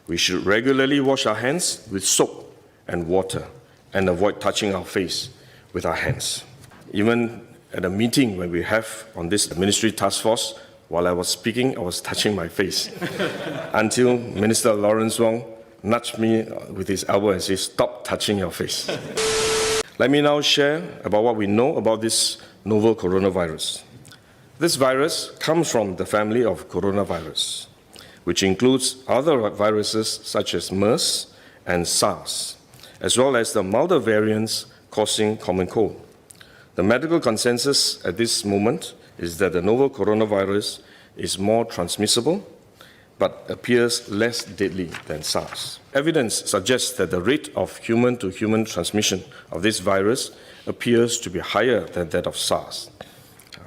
We should regularly wash our hands with soap and water and avoid touching our face with our hands. Even at a meeting when we have on this ministry task force, while I was speaking, I was touching my face until Minister Lawrence Wong nudged me with his elbow and said, "Stop touching your face." Let me now share about what we know about this novel coronavirus. This virus comes from the family of coronavirus, which includes other viruses such as MERS and SARS, as well as the milder variants causing common cold. The medical consensus at this moment is that the novel coronavirus is more transmissible but appears less deadly than SARS. Evidence suggests that the rate of human-to-human transmission of this virus appears to be higher than that of SARS.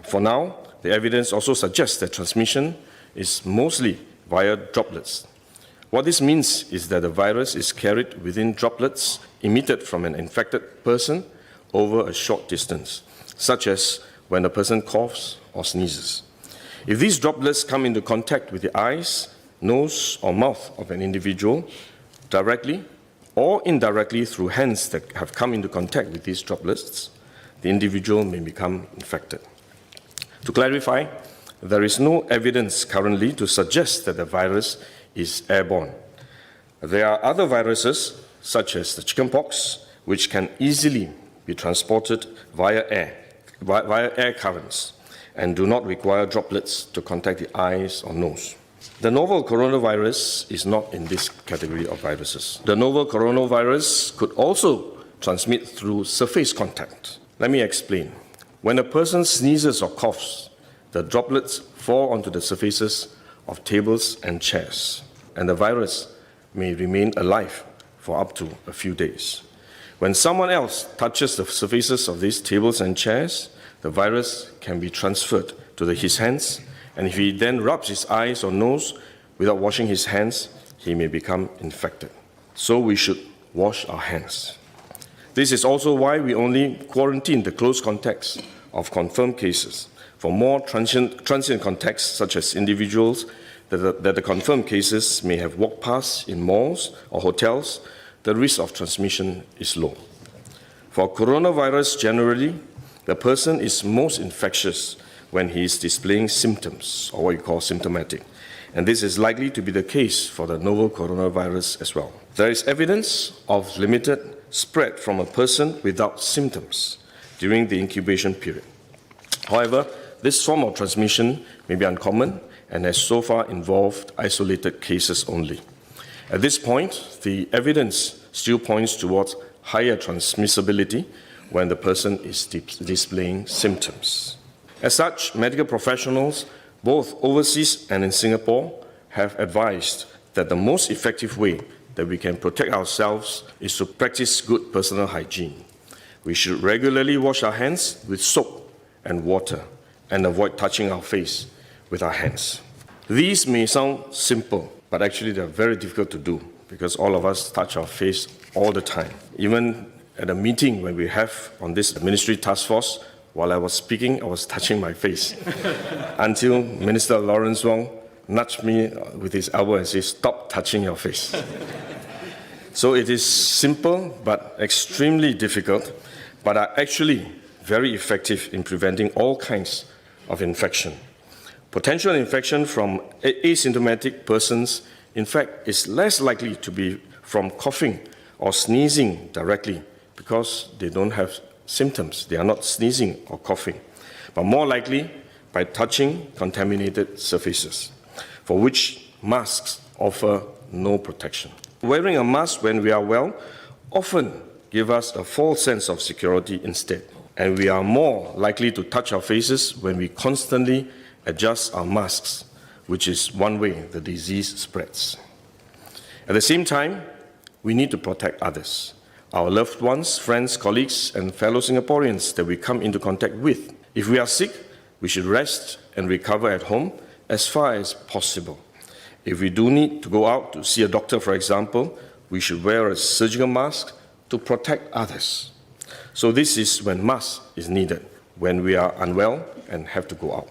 For now, the evidence also suggests that transmission is mostly via droplets. What this means is that the virus is carried within droplets emitted from an infected person over a short distance, such as when a person coughs or sneezes. If these droplets come into contact with the eyes, nose, or mouth of an individual, directly or indirectly through hands that have come into contact with these droplets, the individual may become infected. To clarify, there is no evidence currently to suggest that the virus is airborne. There are other viruses, such as the chickenpox, which can easily be transported via air currents and do not require droplets to contact the eyes or nose. The novel coronavirus is not in this category of viruses. The novel coronavirus could also transmit through surface contact. Let me explain. When a person sneezes or coughs, the droplets fall onto the surfaces of tables and chairs, and the virus may remain alive for up to a few days. When someone else touches the surfaces of these tables and chairs, the virus can be transferred to his hands, and if he then rubs his eyes or nose without washing his hands, he may become infected. So we should wash our hands. This is also why we only quarantine the close contacts of confirmed cases. For more transient contacts, such as individuals that the confirmed cases may have walked past in malls or hotels, the risk of transmission is low. For coronavirus generally, the person is most infectious when he is displaying symptoms, or what you call symptomatic. And this is likely to be the case for the novel coronavirus as well. There is evidence of limited spread from a person without symptoms during the incubation period. However, this form of transmission may be uncommon and has so far involved isolated cases only. At this point, the evidence still points towards higher transmissibility when the person is displaying symptoms. As such, medical professionals, both overseas and in Singapore, have advised that the most effective way that we can protect ourselves is to practice good personal hygiene. We should regularly wash our hands with soap and water and avoid touching our face with our hands. These may sound simple, but actually they're very difficult to do because all of us touch our face all the time. Even at a meeting when we have on this ministry task force, while I was speaking, I was touching my face until Minister Lawrence Wong nudged me with his elbow and said, "Stop touching your face." So it is simple but extremely difficult, but are actually very effective in preventing all kinds of infection. Potential infection from asymptomatic persons, in fact, is less likely to be from coughing or sneezing directly because they don't have symptoms. They are not sneezing or coughing, but more likely by touching contaminated surfaces, for which masks offer no protection. Wearing a mask when we are well often gives us a false sense of security instead, and we are more likely to touch our faces when we constantly adjust our masks, which is one way the disease spreads. At the same time, we need to protect others, our loved ones, friends, colleagues, and fellow Singaporeans that we come into contact with. If we are sick, we should rest and recover at home as far as possible. If we do need to go out to see a doctor, for example, we should wear a surgical mask to protect others. So this is when mask is needed, when we are unwell and have to go out.